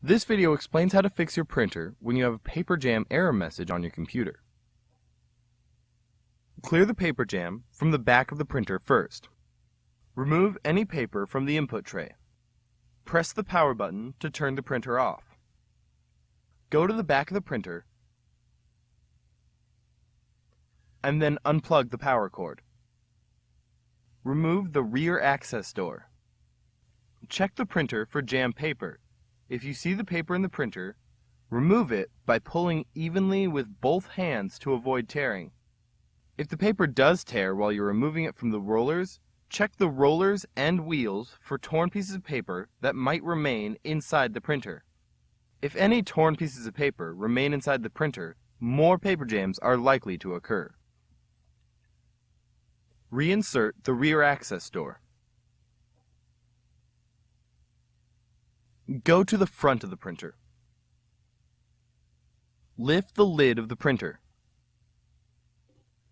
This video explains how to fix your printer when you have a paper jam error message on your computer. Clear the paper jam from the back of the printer first. Remove any paper from the input tray. Press the power button to turn the printer off. Go to the back of the printer and then unplug the power cord. Remove the rear access door. Check the printer for jammed paper. If you see the paper in the printer, remove it by pulling evenly with both hands to avoid tearing. If the paper does tear while you're removing it from the rollers, check the rollers and wheels for torn pieces of paper that might remain inside the printer. If any torn pieces of paper remain inside the printer, more paper jams are likely to occur. Reinsert the rear access door. Go to the front of the printer. Lift the lid of the printer.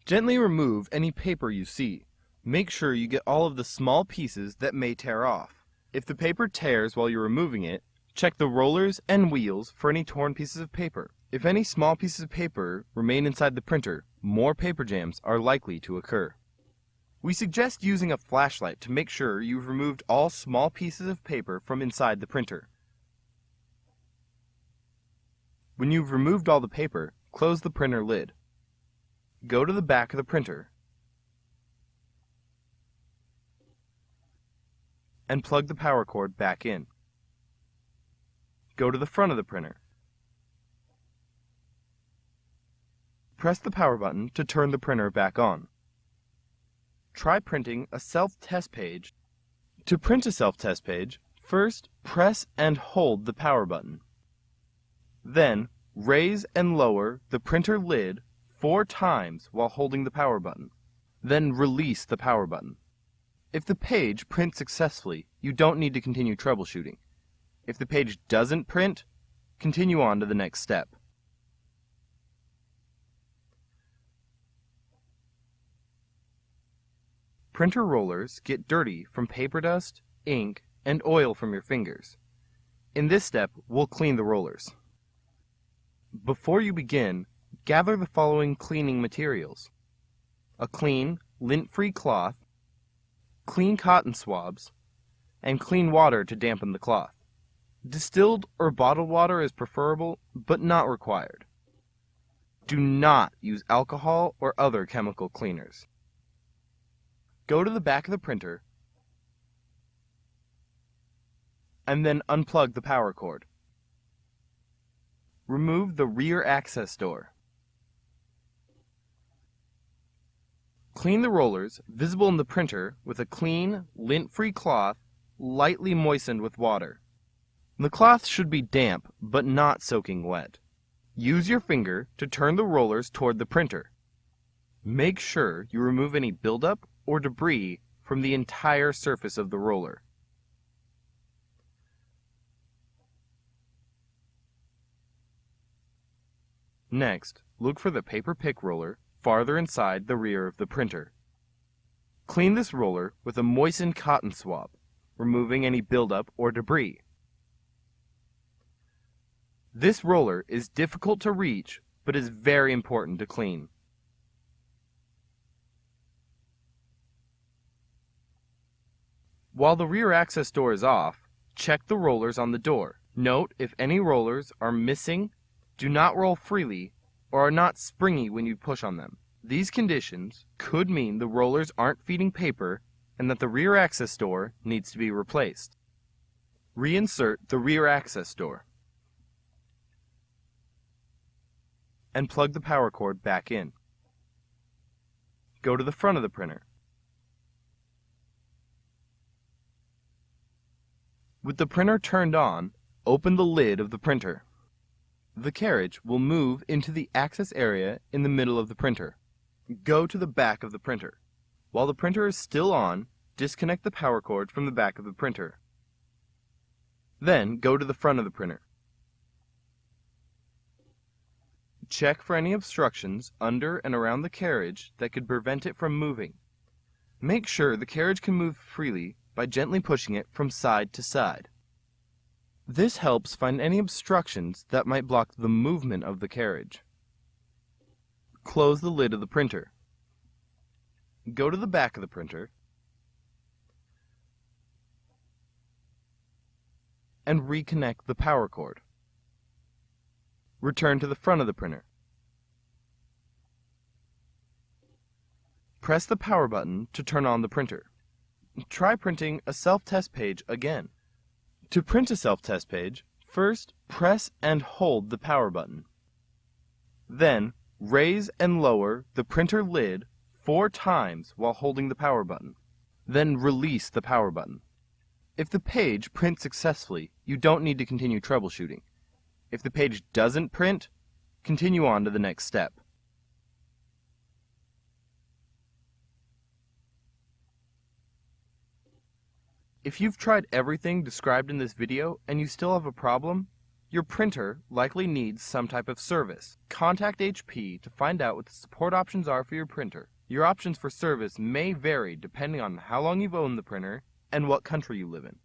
Gently remove any paper you see. Make sure you get all of the small pieces that may tear off. If the paper tears while you're removing it, check the rollers and wheels for any torn pieces of paper. If any small pieces of paper remain inside the printer, more paper jams are likely to occur. We suggest using a flashlight to make sure you've removed all small pieces of paper from inside the printer. When you've removed all the paper, close the printer lid. Go to the back of the printer and plug the power cord back in. Go to the front of the printer. Press the power button to turn the printer back on. Try printing a self-test page. To print a self-test page, first press and hold the power button. Then raise and lower the printer lid 4 times while holding the power button. Then release the power button. If the page prints successfully, you don't need to continue troubleshooting. If the page doesn't print, continue on to the next step. Printer rollers get dirty from paper dust, ink, and oil from your fingers. In this step, we'll clean the rollers. Before you begin, gather the following cleaning materials: a clean, lint-free cloth, clean cotton swabs, and clean water to dampen the cloth. Distilled or bottled water is preferable, but not required. Do not use alcohol or other chemical cleaners. Go to the back of the printer and then unplug the power cord. Remove the rear access door. Clean the rollers visible in the printer with a clean, lint-free cloth lightly moistened with water. The cloth should be damp but not soaking wet. Use your finger to turn the rollers toward the printer. Make sure you remove any buildup or debris from the entire surface of the roller. Next, look for the paper pick roller farther inside the rear of the printer. Clean this roller with a moistened cotton swab, removing any buildup or debris. This roller is difficult to reach, but is very important to clean. While the rear access door is off, check the rollers on the door. Note if any rollers are missing, do not roll freely, or are not springy when you push on them. These conditions could mean the rollers aren't feeding paper and that the rear access door needs to be replaced. Reinsert the rear access door and plug the power cord back in. Go to the front of the printer. With the printer turned on, open the lid of the printer. The carriage will move into the access area in the middle of the printer. Go to the back of the printer. While the printer is still on, disconnect the power cord from the back of the printer. Then go to the front of the printer. Check for any obstructions under and around the carriage that could prevent it from moving. Make sure the carriage can move freely by gently pushing it from side to side. This helps find any obstructions that might block the movement of the carriage. Close the lid of the printer. Go to the back of the printer and reconnect the power cord. Return to the front of the printer. Press the power button to turn on the printer. Try printing a self-test page again. To print a self-test page, first press and hold the power button. Then raise and lower the printer lid 4 times while holding the power button. Then release the power button. If the page prints successfully, you don't need to continue troubleshooting. If the page doesn't print, continue on to the next step. If you've tried everything described in this video and you still have a problem, your printer likely needs some type of service. Contact HP to find out what the support options are for your printer. Your options for service may vary depending on how long you've owned the printer and what country you live in.